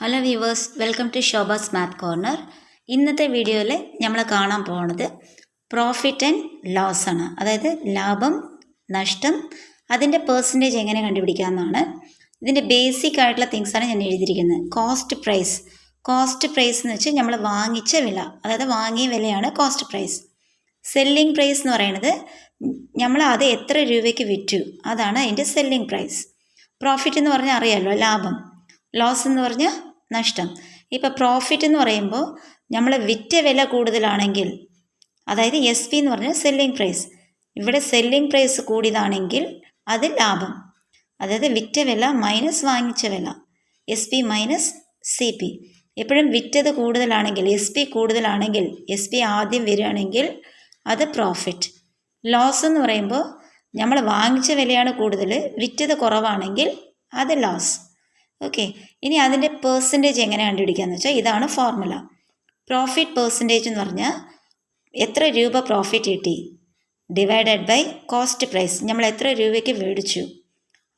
Hello viewers, welcome to ഷോബാസ് math corner. ഇന്നത്തെ വീഡിയോയിൽ നമ്മൾ കാണാൻ പോകുന്നത് പ്രോഫിറ്റ് ആൻഡ് ലോസ് ആണ്. അതായത് ലാഭം, നഷ്ടം, അതിൻ്റെ പേഴ്സൻറ്റേജ് എങ്ങനെ കണ്ടുപിടിക്കാമെന്നാണ്. ഇതിൻ്റെ ബേസിക് ആയിട്ടുള്ള തിങ്സാണ് ഞാൻ എഴുതിയിരിക്കുന്നത്. കോസ്റ്റ് പ്രൈസ് എന്ന് വെച്ചാൽ നമ്മൾ വാങ്ങിച്ച വില, അതായത് വാങ്ങിയ വിലയാണ് കോസ്റ്റ് പ്രൈസ്. സെല്ലിംഗ് പ്രൈസ് എന്ന് പറയുന്നത് നമ്മൾ അത് എത്ര രൂപയ്ക്ക് വിറ്റു, അതാണ് അതിൻ്റെ സെല്ലിംഗ് പ്രൈസ്. പ്രോഫിറ്റ് എന്ന് പറഞ്ഞാൽ അറിയാമല്ലോ, ലാഭം. ലോസ് എന്ന് പറഞ്ഞാൽ നഷ്ടം. ഇപ്പോൾ പ്രോഫിറ്റ് എന്ന് പറയുമ്പോൾ നമ്മൾ വിറ്റ വില കൂടുതലാണെങ്കിൽ, അതായത് SP എന്ന് പറഞ്ഞാൽ സെല്ലിംഗ് പ്രൈസ്. ഇവിടെ സെല്ലിംഗ് പ്രൈസ് കൂടിയതാണെങ്കിൽ അത് ലാഭം, അതായത് വിറ്റ വില മൈനസ് വാങ്ങിച്ച വില, SP മൈനസ് CP. എപ്പോഴും വിറ്റത് കൂടുതലാണെങ്കിൽ, SP കൂടുതലാണെങ്കിൽ, SP ആദ്യം വരികയാണെങ്കിൽ അത് പ്രോഫിറ്റ്. ലോസ് എന്ന് പറയുമ്പോൾ നമ്മൾ വാങ്ങിച്ച വിലയാണ് കൂടുതൽ, വിറ്റത് കുറവാണെങ്കിൽ അത് ലോസ്. ഓക്കെ, ഇനി അതിൻ്റെ പേഴ്സൻറ്റേജ് എങ്ങനെ കണ്ടുപിടിക്കാമെന്ന് വെച്ചാൽ ഇതാണ് ഫോർമുല. പ്രോഫിറ്റ് പേഴ്സൻറ്റേജ് എന്ന് പറഞ്ഞാൽ എത്ര രൂപ പ്രോഫിറ്റ് കിട്ടി ഡിവൈഡഡ് ബൈ കോസ്റ്റ് പ്രൈസ്. നമ്മൾ എത്ര രൂപയ്ക്ക് മേടിച്ചു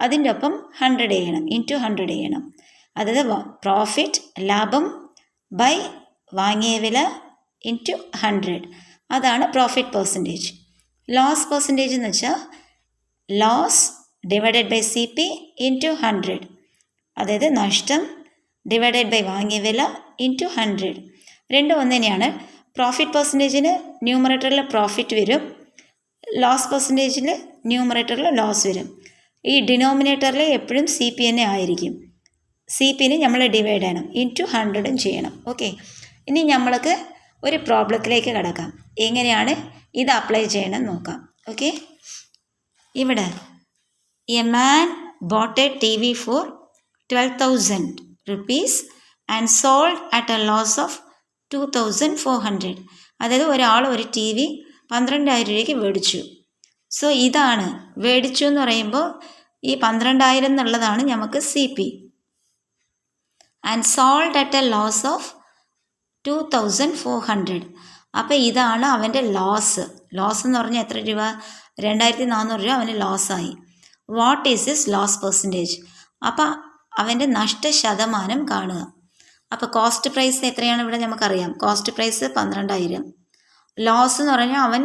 അതിൻ്റെ ഒപ്പം 100 ചെയ്യണം, ഇൻറ്റു 100 ചെയ്യണം. അതായത് പ്രോഫിറ്റ്, ലാഭം, ബൈ വാങ്ങിയ വില, ഇൻറ്റു 100. അതാണ് പ്രോഫിറ്റ് പേഴ്സൻറ്റേജ്. ലോസ് പേഴ്സൻറ്റേജ് എന്ന് വെച്ചാൽ loss divided by CP into 100. അതായത് നഷ്ടം ഡിവൈഡഡ് ബൈ വാങ്ങിയ വില ഇൻറ്റു 100. രണ്ടും ഒന്ന് തന്നെയാണ്. പ്രോഫിറ്റ് പെർസെൻറ്റേജിന് ന്യൂമറേറ്ററിൽ പ്രോഫിറ്റ് വരും, ലോസ് പെർസെൻറ്റേജിൽ ന്യൂമറേറ്ററിൽ ലോസ് വരും. ഈ ഡിനോമിനേറ്ററിൽ എപ്പോഴും CP തന്നെ ആയിരിക്കും. CPന് നമ്മൾ ഡിവൈഡ് ചെയ്യണം, ഇൻറ്റു 100 ചെയ്യണം. ഓക്കെ, ഇനി നമ്മൾക്ക് ഒരു പ്രോബ്ലത്തിലേക്ക് കടക്കാം. എങ്ങനെയാണ് ഇത് അപ്ലൈ ചെയ്യണം നോക്കാം. ഓക്കെ, ഇവിടെ a man bought a TV for 12,000 rupees and sold at a loss of 2,400. അതായത് ഒരാൾ ഒരു TV 12,000 രൂപയ്ക്ക് മേടിച്ചു. സോ ഇതാണ് മേടിച്ചു എന്ന് പറയുമ്പോൾ ഈ 12,000 എന്നുള്ളതാണ് നമുക്ക് CP. And sold at a loss of 2,400. അപ്പോൾ ഇതാണ് അവൻ്റെ ലോസ്. ലോസ് എന്ന് പറഞ്ഞാൽ എത്ര രൂപ? 2,400 രൂപ അവന് ലോസായി. What is this loss percentage? അപ്പോൾ അവൻ്റെ നഷ്ട ശതമാനം കാണുക. അപ്പോൾ കോസ്റ്റ് പ്രൈസ് എത്രയാണ് ഇവിടെ നമുക്കറിയാം. Cost price 12,000. ലോസ് എന്ന് പറഞ്ഞാൽ അവൻ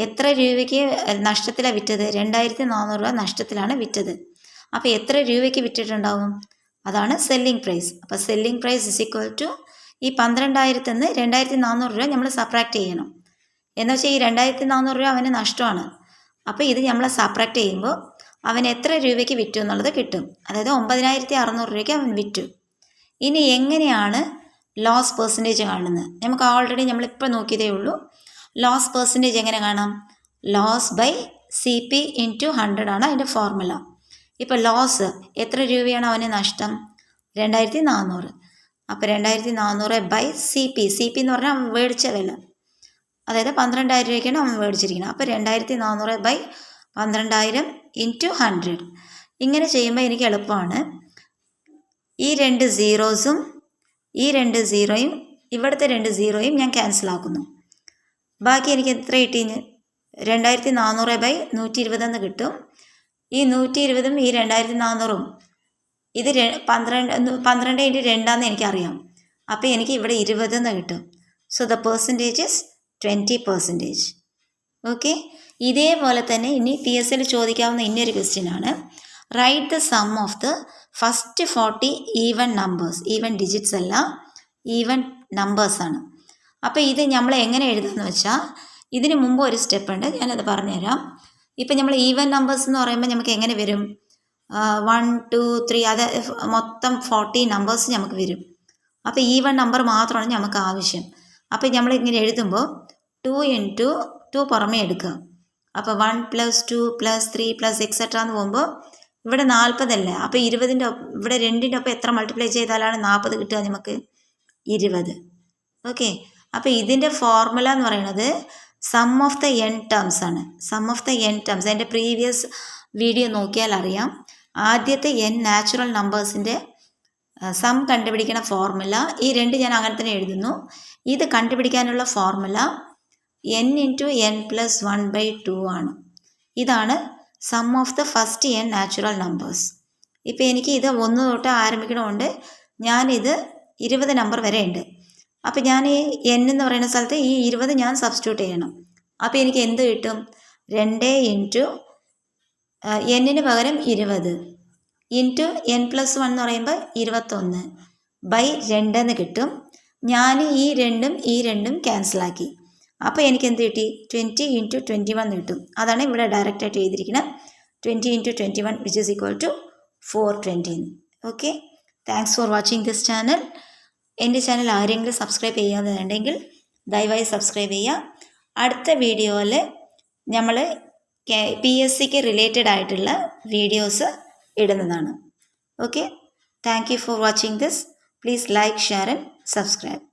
എത്ര രൂപയ്ക്ക് നഷ്ടത്തിലാണ് വിറ്റത്? 2,400 രൂപ നഷ്ടത്തിലാണ് വിറ്റത്. അപ്പോൾ എത്ര രൂപയ്ക്ക് വിറ്റിട്ടുണ്ടാവും? അതാണ് സെല്ലിംഗ് പ്രൈസ്. അപ്പോൾ selling price is equal to ഈ 12,000 നിന്ന് 2,400 രൂപ നമ്മൾ സബ്ട്രാക്ട് ചെയ്യണം. എന്ന് വെച്ചാൽ ഈ 2,400 രൂപ അവന് നഷ്ടമാണ്. അപ്പോൾ ഇത് നമ്മൾ സബ്ട്രാക്ട് ചെയ്യുമ്പോൾ അവൻ എത്ര രൂപയ്ക്ക് വിറ്റു എന്നുള്ളത് കിട്ടും. അതായത് 9,600 രൂപയ്ക്ക് അവൻ വിറ്റു. ഇനി എങ്ങനെയാണ് ലോസ് പെർസെൻറ്റേജ് കാണുന്നത്? നമുക്ക് ഓൾറെഡി നമ്മളിപ്പോൾ നോക്കിയതേ ഉള്ളൂ. ലോസ് പെർസെൻറ്റേജ് എങ്ങനെ കാണാം? ലോസ് ബൈ CP ഇൻറ്റു 100 ആണ് അതിൻ്റെ ഫോർമുല. ഇപ്പോൾ ലോസ് എത്ര രൂപയാണ് അവന് നഷ്ടം? 2,400. അപ്പോൾ 2,400 ബൈ CP എന്ന് പറഞ്ഞാൽ അവൻ മേടിച്ച വില, അതായത് 12,000 രൂപയ്ക്കാണ് അവൻ മേടിച്ചിരിക്കുന്നത്. അപ്പോൾ 2,400 ബൈ 12,000 ഇൻറ്റു 100. ഇങ്ങനെ ചെയ്യുമ്പോൾ എനിക്ക് എളുപ്പമാണ്. ഈ 2 സീറോസും ഈ 2 സീറോയും ഇവിടുത്തെ 2 സീറോയും ഞാൻ ക്യാൻസലാക്കുന്നു. ബാക്കി എനിക്ക് എത്ര കിട്ടിയെന്ന്? 2,400 ബൈ 120 എന്ന് കിട്ടും. ഈ 120ഉം ഈ 2,400ഉം ഇത് 12 ഇൻറ്റു 2 എനിക്കറിയാം. അപ്പോൾ എനിക്ക് ഇവിടെ 20 എന്ന് കിട്ടും. So the percentage is 20%. Okay, ഇതേപോലെ തന്നെ ഇനി PSL ചോദിക്കാവുന്ന ഇന്നൊരു ക്വസ്റ്റ്യൻ ആണ്. Write the sum of the first 40 even numbers. Even digits അല്ല, ഈവൻ നമ്പേഴ്സാണ്. അപ്പോൾ ഇത് നമ്മൾ എങ്ങനെ എഴുതാമെന്ന് വെച്ചാൽ ഇതിന് മുമ്പ് ഒരു സ്റ്റെപ്പ് ഉണ്ട്, ഞാനത് പറഞ്ഞുതരാം. ഇപ്പം നമ്മൾ ഈവൻ നമ്പേഴ്സ് എന്ന് പറയുമ്പോൾ നമുക്ക് എങ്ങനെ വരും? 1, 2, 3 അത് മൊത്തം 40 നമ്പേഴ്സ് നമുക്ക് വരും. അപ്പോൾ ഈവൻ നമ്പർ മാത്രമാണ് നമുക്ക് ആവശ്യം. അപ്പോൾ നമ്മൾ ഇങ്ങനെ എഴുതുമ്പോൾ 2 ഇൻറ്റു 2 പുറമേ എടുക്കുക. അപ്പോൾ 1 + 2 + 3 + എക്സെട്ര എന്ന് പോകുമ്പോൾ ഇവിടെ 40 അല്ലേ? അപ്പോൾ 20ൻ്റെ ഇവിടെ 2ൻ്റെ ഒപ്പം എത്ര മൾട്ടിപ്ലൈ ചെയ്താലാണ് 40 കിട്ടുക നമുക്ക്? 20. ഓക്കെ, അപ്പോൾ ഇതിൻ്റെ ഫോർമുല എന്ന് പറയുന്നത് sum of the n terms ആണ്. Sum of the n terms എൻ്റെ പ്രീവിയസ് വീഡിയോ നോക്കിയാൽ അറിയാം. ആദ്യത്തെ n നാച്ചുറൽ നമ്പേഴ്സിൻ്റെ സം കണ്ടുപിടിക്കുന്ന ഫോർമുല ഈ 2 ഞാൻ അങ്ങനെ തന്നെ എഴുതുന്നു. ഇത് കണ്ടുപിടിക്കാനുള്ള ഫോർമുല n ഇൻറ്റു n + 1/2 ആണ്. ഇതാണ് sum of the first n natural numbers. ഇപ്പോൾ എനിക്ക് ഇത് 1 തൊട്ട് ആരംഭിക്കണമുണ്ട്. ഞാനിത് 20 നമ്പർ വരെ ഉണ്ട്. അപ്പോൾ ഞാൻ ഈ n എന്ന് പറയുന്ന സ്ഥലത്ത് ഈ 20 ഞാൻ സബ്സ്റ്റിറ്റ്യൂട്ട് ചെയ്യണം. അപ്പോൾ എനിക്ക് എന്ത് കിട്ടും? 2 ഇൻറ്റു എന്നിന് പകരം 20 ഇൻറ്റു n+1 എന്ന് പറയുമ്പോൾ 21 ബൈ 2 എന്ന് കിട്ടും. ഞാൻ ഈ രണ്ടും ക്യാൻസലാക്കി. അപ്പോൾ എനിക്ക് എന്ത് കിട്ടി? 20 ഇൻറ്റു 21 കിട്ടും. അതാണ് ഇവിടെ ഡയറക്റ്റായിട്ട് എഴുതിയിരിക്കുന്നത്. 20 into 21 which is equal to 420. Okay, thanks for watching this channel. എൻ്റെ ചാനൽ ആരെങ്കിലും സബ്സ്ക്രൈബ് ചെയ്യാതെയുണ്ടെങ്കിൽ ദയവായി സബ്സ്ക്രൈബ് ചെയ്യുക. അടുത്ത വീഡിയോയിൽ നമ്മൾ PSCക്ക് റിലേറ്റഡ് ആയിട്ടുള്ള വീഡിയോസ് ഇടുന്നതാണ്. Okay, thank you for watching this. Please like, share and subscribe.